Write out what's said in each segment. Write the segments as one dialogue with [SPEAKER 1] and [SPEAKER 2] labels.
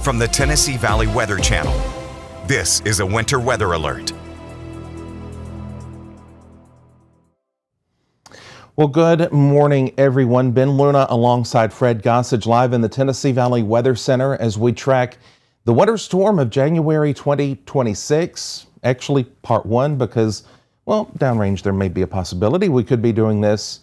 [SPEAKER 1] from the Tennessee Valley Weather Channel. This is a winter weather alert.
[SPEAKER 2] Well, good morning, everyone. Ben Luna alongside Fred Gossage live in the Tennessee Valley Weather Center as we track the winter storm of January 2026. Actually, part one, because, well, downrange there may be a possibility we could be doing this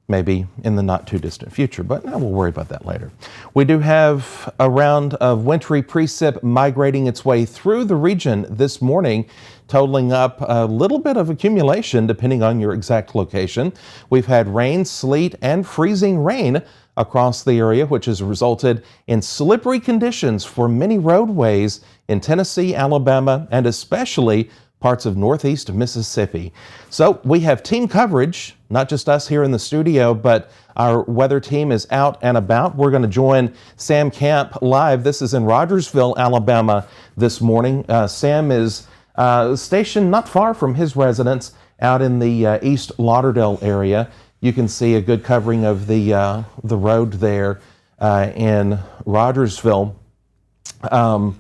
[SPEAKER 2] maybe in the not too distant future, but we'll worry about that later. We do have a round of wintry precip migrating its way through the region this morning, totaling up a little bit of accumulation depending on your exact location. We've had rain, sleet, and freezing rain across the area, which has resulted in slippery conditions for many roadways in Tennessee, Alabama, and especially parts of northeast Mississippi. So we have team coverage, not just us here in the studio, but our weather team is out and about. We're going to join Sam Camp live. This is in Rogersville, Alabama this morning. Sam is stationed not far from his residence out in the East Lauderdale area. You can see a good covering of the road there in Rogersville. And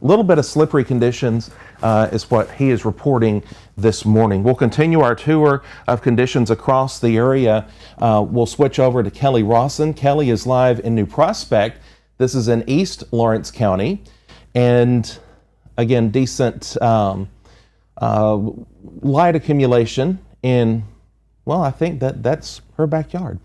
[SPEAKER 2] a little bit of slippery conditions is what he is reporting this morning. We'll continue our tour of conditions across the area. We'll switch over to Kelly Rawson. Kelly is live in New Prospect. This is in East Lawrence County. And again, decent light accumulation in, well, I think that's her backyard.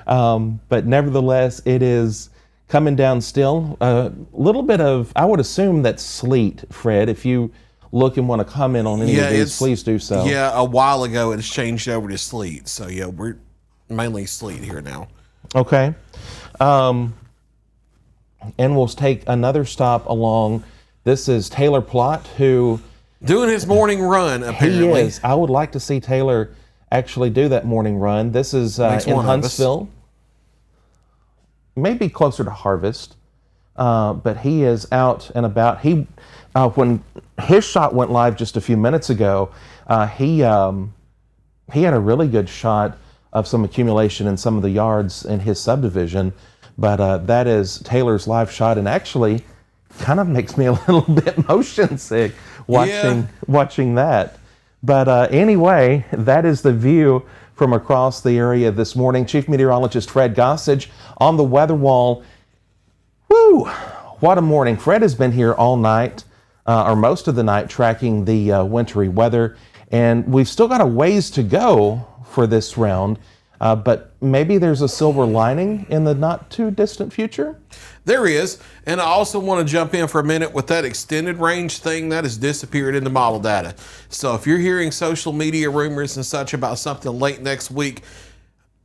[SPEAKER 2] But nevertheless, it is coming down still. A little bit of, I would assume that's sleet, Fred. If you look and want to comment on any of these, please do so.
[SPEAKER 3] Yeah, a while ago it's changed over to sleet. So yeah, we're mainly sleet here now.
[SPEAKER 2] Okay. And we'll take another stop along. This is Taylor Plott, who...
[SPEAKER 3] doing his morning run, apparently.
[SPEAKER 2] He is. I would like to see Taylor actually do that morning run. This is in Huntsville. Maybe closer to harvest, but he is out and about. He, when his shot went live just a few minutes ago, he had a really good shot of some accumulation in some of the yards in his subdivision, but that is Taylor's live shot, and actually kind of makes me a little bit motion sick watching that. But anyway, that is the view from across the area this morning. Chief Meteorologist Fred Gossage on the weather wall. Woo! What a morning. Fred has been here all night, or most of the night, tracking the wintry weather. And we've still got a ways to go for this round, but maybe there's a silver lining in the not too distant future.
[SPEAKER 3] There is, and I also want to jump in for a minute with that extended range thing that has disappeared in the model data. So if you're hearing social media rumors and such about something late next week,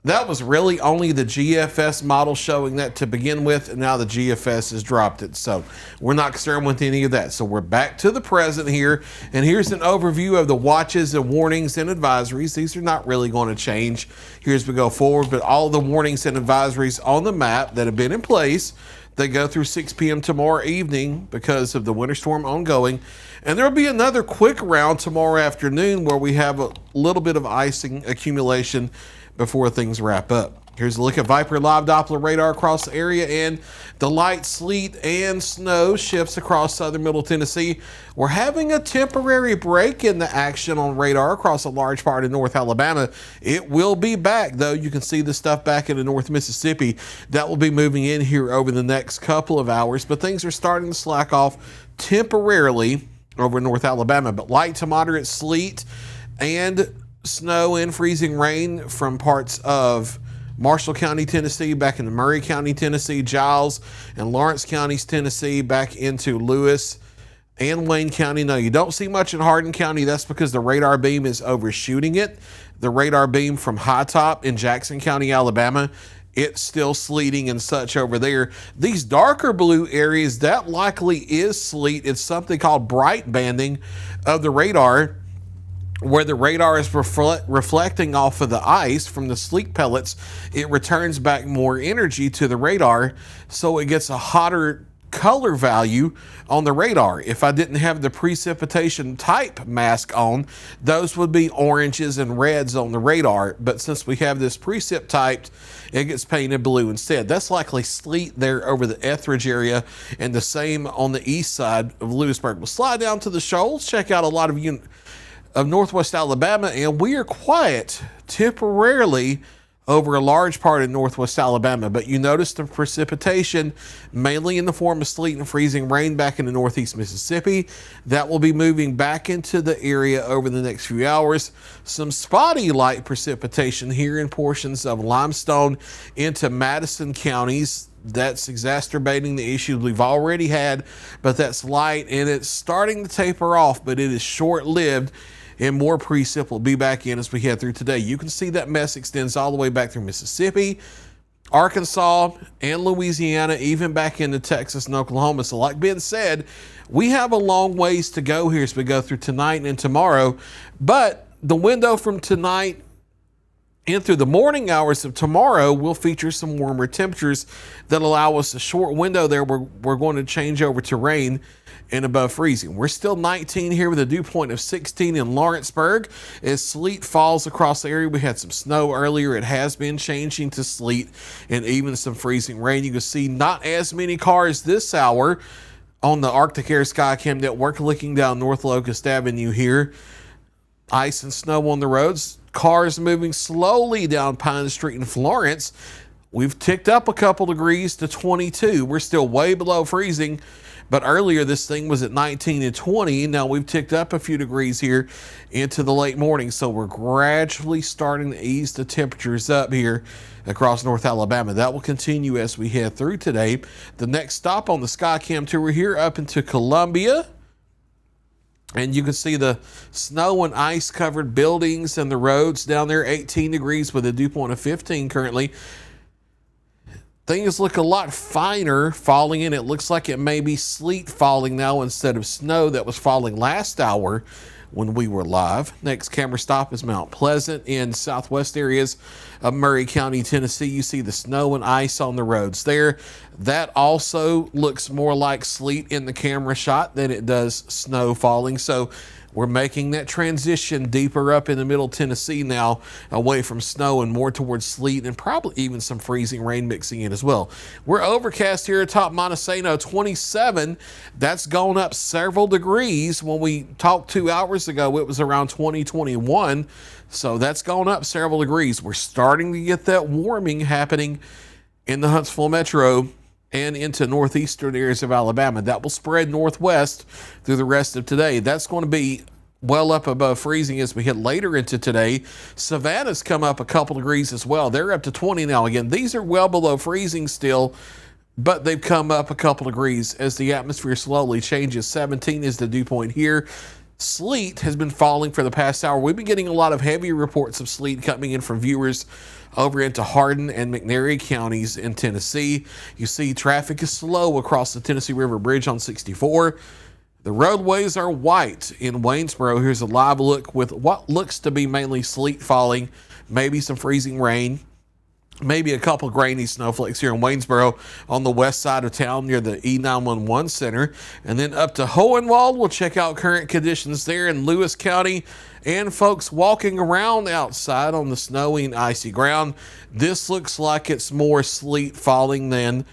[SPEAKER 3] that was really only the GFS model showing that to begin with, and now the GFS has dropped it. So we're not concerned with any of that. So we're back to the present here, and here's an overview of the watches and warnings and advisories. These are not really going to change here as we go forward, but all the warnings and advisories on the map that have been in place, they go through 6 p.m. tomorrow evening because of the winter storm ongoing. And there will be another quick round tomorrow afternoon where we have a little bit of icing accumulation before things wrap up. Here's a look at Viper Live Doppler radar across the area, and the light sleet and snow shifts across southern middle Tennessee. We're having a temporary break in the action on radar across a large part of North Alabama. It will be back, though. You can see the stuff back into North Mississippi. That will be moving in here over the next couple of hours, but things are starting to slack off temporarily over North Alabama. But light to moderate sleet and snow and freezing rain from parts of Marshall County, Tennessee, back into Murray County, Tennessee, Giles and Lawrence counties, Tennessee, back into Lewis and Wayne County. No, you don't see much in Hardin County. That's because the radar beam is overshooting it. The radar beam from High Top in Jackson County, Alabama, it's still sleeting and such over there. These darker blue areas, that likely is sleet. It's something called bright banding of the radar, where the radar is reflecting off of the ice from the sleet pellets. It returns back more energy to the radar, so it gets a hotter color value on the radar. If I didn't have the precipitation type mask on, those would be oranges and reds on the radar. But since we have this precip typed, it gets painted blue instead. That's likely sleet there over the Etheridge area, and the same on the east side of Lewisburg. We'll slide down to the shoals, check out a lot of northwest Alabama, and we are quiet temporarily over a large part of northwest Alabama, but you notice the precipitation mainly in the form of sleet and freezing rain back into northeast Mississippi. That will be moving back into the area over the next few hours. Some spotty light precipitation here in portions of Limestone into Madison counties. That's exacerbating the issues we've already had, but that's light and it's starting to taper off, but it is short-lived. And more precip will be back in as we head through today. You can see that mess extends all the way back through Mississippi, Arkansas, and Louisiana, even back into Texas and Oklahoma. So like Ben said, we have a long ways to go here as we go through tonight and tomorrow. But the window from tonight and through the morning hours of tomorrow will feature some warmer temperatures that allow us a short window there. We're going to change over to rain and above freezing. We're still 19 here with a dew point of 16 in Lawrenceburg. As sleet falls across the area, we had some snow earlier. It has been changing to sleet and even some freezing rain. You can see not as many cars this hour on the Arctic Air Skycam network looking down North Locust Avenue here. Ice and snow on the roads. Cars moving slowly down Pine Street in Florence. We've ticked up a couple degrees to 22. We're still way below freezing, but earlier this thing was at 19 and 20. Now we've ticked up a few degrees here into the late morning. So we're gradually starting to ease the temperatures up here across North Alabama. That will continue as we head through today. The next stop on the Skycam tour here up into Columbia. And you can see the snow and ice covered buildings and the roads down there, 18 degrees with a dew point of 15 currently. Things look a lot finer falling in. It looks like it may be sleet falling now instead of snow that was falling last hour when we were live. Next camera stop is Mount Pleasant in southwest areas of Murray County, Tennessee. You see the snow and ice on the roads there. That also looks more like sleet in the camera shot than it does snow falling. So we're making that transition deeper up in the middle Tennessee now, away from snow and more towards sleet and probably even some freezing rain mixing in as well. We're overcast here atop Montesano, 27. That's gone up several degrees. When we talked 2 hours ago, it was around 20, 21. So that's gone up several degrees. We're starting to get that warming happening in the Huntsville Metro and into northeastern areas of Alabama. That will spread northwest through the rest of today. That's going to be well up above freezing as we hit later into today. Savannah's come up a couple degrees as well. They're up to 20 now. Again, these are well below freezing still, but they've come up a couple degrees as the atmosphere slowly changes. 17 is the dew point here. Sleet has been falling for the past hour. We've been getting a lot of heavy reports of sleet coming in from viewers over into Hardin and McNairy counties in Tennessee. You see traffic is slow across the Tennessee River Bridge on 64. The roadways are white in Waynesboro. Here's a live look with what looks to be mainly sleet falling, maybe some freezing rain, maybe a couple grainy snowflakes here in Waynesboro on the west side of town near the E911 Center. And then up to Hohenwald, we'll check out current conditions there in Lewis County and folks walking around outside on the snowy and icy ground. This looks like it's more sleet falling than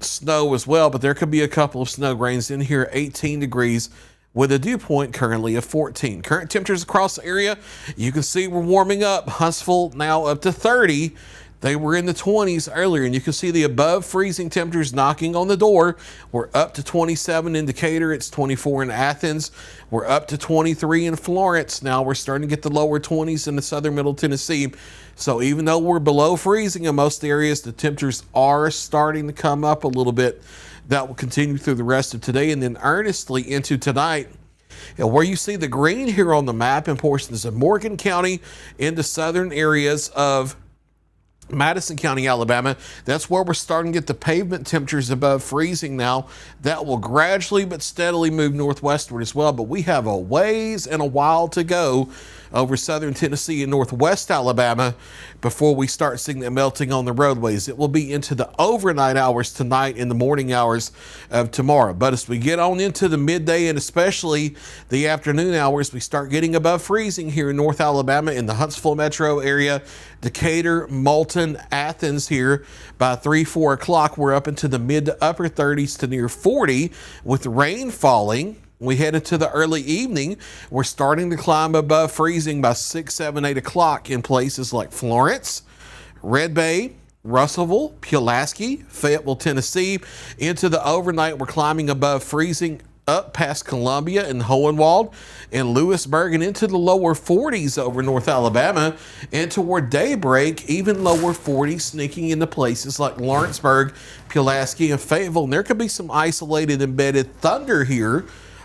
[SPEAKER 3] snow as well, but there could be a couple of snow grains in here. 18 degrees with a dew point currently of 14. Current temperatures across the area, you can see we're warming up. Huntsville now up to 30. They were in the 20s earlier, and you can see the above freezing temperatures knocking on the door. We're up to 27 in Decatur. It's 24 in Athens. We're up to 23 in Florence. Now we're starting to get the lower 20s in the southern middle Tennessee. So even though we're below freezing in most areas, the temperatures are starting to come up a little bit. That will continue through the rest of today and then earnestly into tonight. And where you see the green here on the map in portions of Morgan County into southern areas of Madison County, Alabama, that's where we're starting to get the pavement temperatures above freezing now. That will gradually but steadily move northwestward as well, but we have a ways and a while to go over southern Tennessee and northwest Alabama before we start seeing that melting on the roadways. It will be into the overnight hours tonight and the morning hours of tomorrow. But as we get on into the midday and especially the afternoon hours, we start getting above freezing here in North Alabama in the Huntsville metro area, Decatur, Moulton, Athens here. By 3-4 o'clock, we're up into the mid to upper 30s to near 40 with rain falling. We head into the early evening. We're starting to climb above freezing by 6, 7, 8 o'clock in places like Florence, Red Bay, Russellville, Pulaski, Fayetteville, Tennessee. Into the overnight, we're climbing above freezing up past Columbia and Hohenwald and Lewisburg and into the lower 40s over North Alabama, and toward daybreak, even lower 40s sneaking into places like Lawrenceburg, Pulaski, and Fayetteville. And there could be some isolated embedded thunder here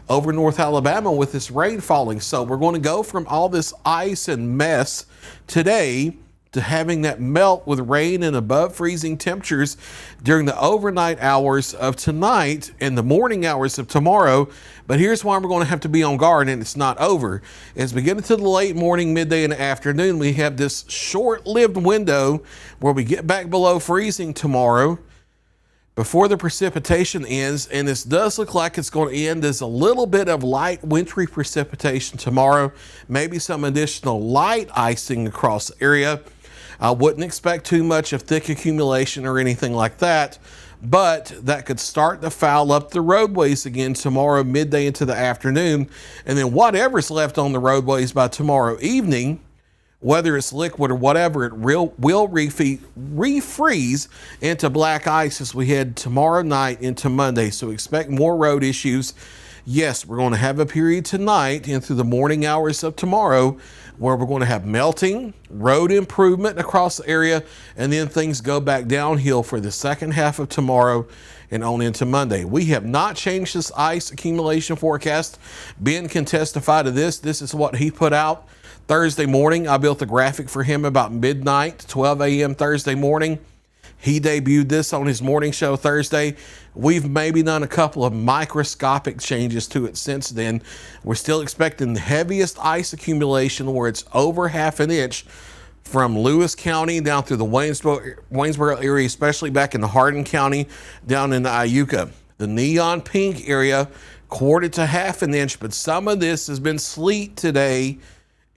[SPEAKER 3] over North Alabama with this rain falling. So we're going to go from all this ice and mess today to having that melt with rain and above freezing temperatures during the overnight hours of tonight and the morning hours of tomorrow. But here's why we're going to have to be on guard, and it's not over. As we get into the late morning, midday, and afternoon, we have this short-lived window where we get back below freezing tomorrow before the precipitation ends, and this does look like it's going to end as a little bit of light wintry precipitation tomorrow, maybe some additional light icing across the area. I wouldn't expect too much of thick accumulation or anything like that, but that could start to foul up the roadways again tomorrow midday into the afternoon, and then whatever's left on the roadways by tomorrow evening, whether it's liquid or whatever, it will refreeze into black ice as we head tomorrow night into Monday. So expect more road issues. Yes, we're going to have a period tonight and through the morning hours of tomorrow where we're going to have melting, road improvement across the area, and then things go back downhill for the second half of tomorrow and on into Monday. We have not changed this ice accumulation forecast. Ben can testify to this. This is what he put out Thursday morning. I built a graphic for him about midnight, 12 a.m. Thursday morning. He debuted this on his morning show Thursday. We've maybe done a couple of microscopic changes to it since then. We're still expecting the heaviest ice accumulation where it's over half an inch from Lewis County down through the Waynesboro area, especially back in the Hardin County, down in the Iuka. The neon pink area, quarter to half an inch, but some of this has been sleet today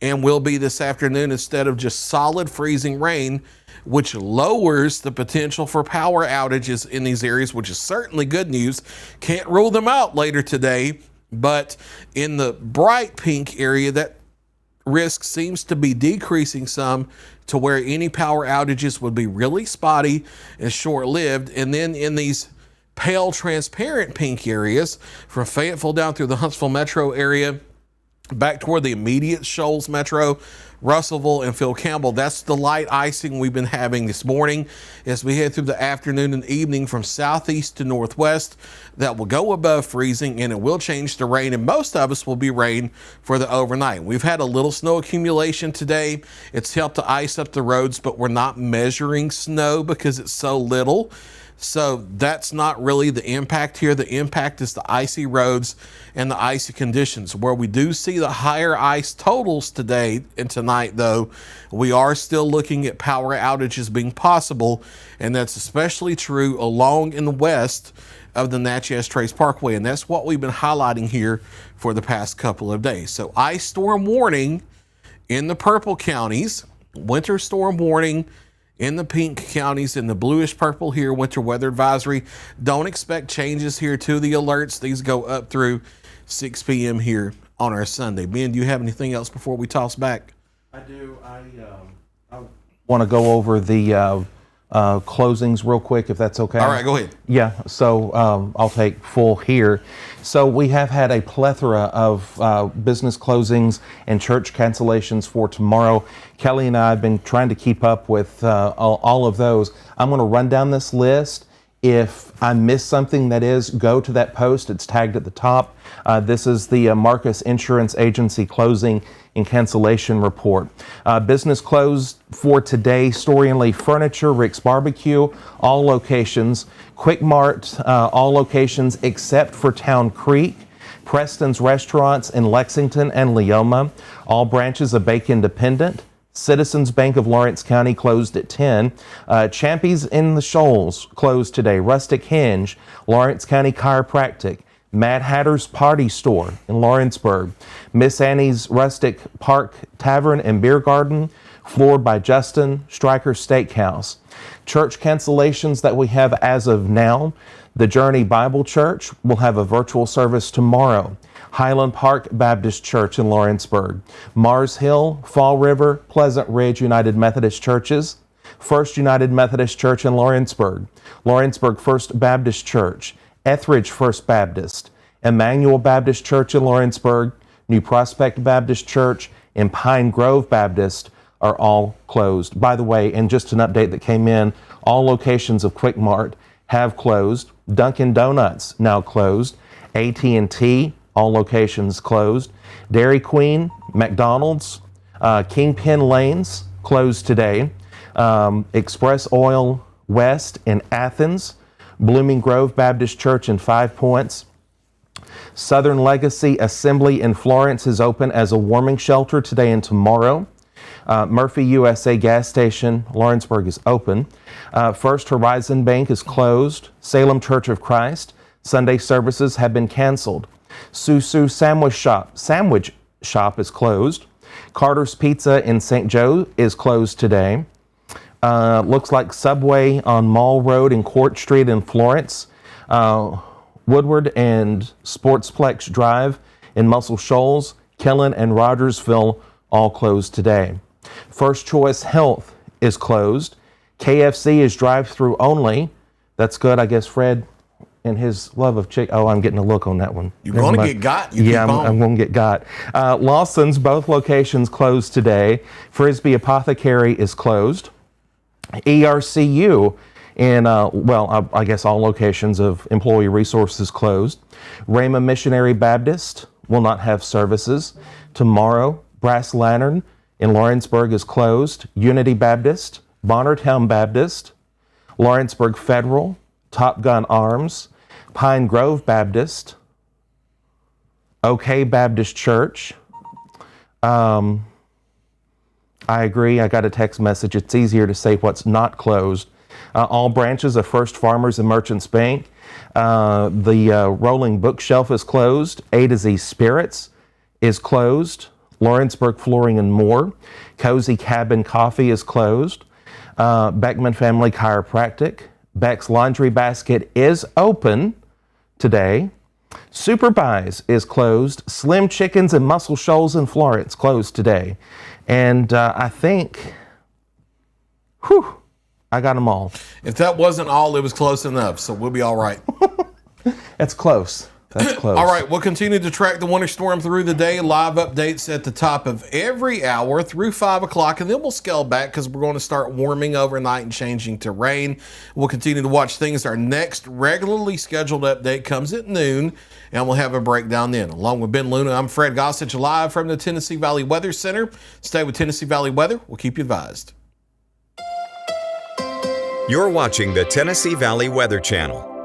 [SPEAKER 3] and will be this afternoon instead of just solid freezing rain, which lowers the potential for power outages in these areas, which is certainly good news. Can't rule them out later today, but in the bright pink area, that risk seems to be decreasing some to where any power outages would be really spotty and short-lived. And then in these pale transparent pink areas, from Fayetteville down through the Huntsville metro area, back toward the immediate Shoals metro, Russellville and Phil Campbell, that's the light icing we've been having this morning as we head through the afternoon and evening from southeast to northwest. That will go above freezing and it will change to rain, and most of us will be rain for the overnight. We've had a little snow accumulation today. It's helped to ice up the roads, but we're not measuring snow because it's so little. So that's not really the impact here. The impact is the icy roads and the icy conditions. Where we do see the higher ice totals today and tonight, though, we are still looking at power outages being possible, and that's especially true along in the west of the Natchez Trace Parkway, and that's what we've been highlighting here for the past couple of days. So ice storm warning in the purple counties, winter storm warning in the pink counties, in the bluish purple here, winter weather advisory. Don't expect changes here to the alerts. These go up through 6 p.m. here on our Sunday. Ben, do you have anything else before we toss back?
[SPEAKER 2] I do. I want to go over the closings real quick, if that's okay.
[SPEAKER 3] All right, go ahead.
[SPEAKER 2] Yeah, so I'll take full here. So we have had a plethora of business closings and church cancellations for tomorrow. Kelly and I have been trying to keep up with all of those. I'm going to run down this list. If I missed something, that is, go to that post. It's tagged at the top. This is the Marcus Insurance Agency closing and cancellation report. Business closed for today. Story and Lee Furniture, Rick's Barbecue, all locations. Quick Mart, all locations except for Town Creek. Preston's Restaurants in Lexington and Leoma, all branches of Bake Independent. Citizens Bank of Lawrence County closed at 10. Champy's in the Shoals closed today. Rustic Hinge, Lawrence County Chiropractic. Mad Hatter's Party Store in Lawrenceburg. Miss Annie's Rustic Park Tavern and Beer Garden, floored by Justin. Stryker Steakhouse. Church cancellations that we have as of now. The Journey Bible Church will have a virtual service tomorrow. Highland Park Baptist Church in Lawrenceburg. Mars Hill, Fall River, Pleasant Ridge United Methodist Churches. First United Methodist Church in Lawrenceburg. Lawrenceburg First Baptist Church. Etheridge First Baptist. Emmanuel Baptist Church in Lawrenceburg. New Prospect Baptist Church and Pine Grove Baptist are all closed. By the way, and just an update that came in, all locations of Quick Mart have closed. Dunkin' Donuts now closed. AT&T, all locations closed. Dairy Queen, McDonald's, Kingpin Lanes closed today. Express Oil West in Athens. Blooming Grove Baptist Church in 5 Points. Southern Legacy Assembly in Florence is open as a warming shelter today and tomorrow. Murphy USA gas station, Lawrenceburg, is open. First Horizon Bank is closed. Salem Church of Christ, Sunday services have been canceled. Susu Sandwich Shop is closed. Carter's Pizza in St. Joe is closed today. Looks like Subway on Mall Road and Court Street in Florence. Woodward and Sportsplex Drive in Muscle Shoals, Kellen and Rogersville all closed today. First Choice Health is closed. KFC is drive-through only. That's good, I guess. Fred and his love of chicken. Oh, I'm getting a look on that one.
[SPEAKER 3] You're going to get got.
[SPEAKER 2] I'm going to get got. Lawson's, both locations closed today. Frisbee Apothecary is closed. ERCU in, I guess all locations of Employee Resources closed. Rhema Missionary Baptist will not have services tomorrow. Brass Lantern in Lawrenceburg is closed. Unity Baptist, Bonnertown Baptist, Lawrenceburg Federal, Top Gun Arms, Pine Grove Baptist, OK Baptist Church. I agree. I got a text message. It's easier to say what's not closed. All branches of First Farmers and Merchants Bank. The Rolling Bookshelf is closed. A to Z Spirits is closed. Lawrenceburg Flooring and More. Cozy Cabin Coffee is closed. Beckman Family Chiropractic. Beck's Laundry Basket is open today. Super Buys is closed. Slim Chickens and Muscle Shoals in Florence closed today. And I think, I got them all.
[SPEAKER 3] If that wasn't all, it was close enough, so we'll be all right.
[SPEAKER 2] That's close. That's close.
[SPEAKER 3] All right, we'll continue to track the winter storm through the day. Live updates at the top of every hour through 5 o'clock, and then we'll scale back because we're going to start warming overnight and changing to rain. We'll continue to watch things. Our next regularly scheduled update comes at noon, and we'll have a breakdown then. Along with Ben Luna, I'm Fred Gossage, live from the Tennessee Valley Weather Center. Stay with Tennessee Valley Weather. We'll keep you advised.
[SPEAKER 1] You're watching the Tennessee Valley Weather Channel.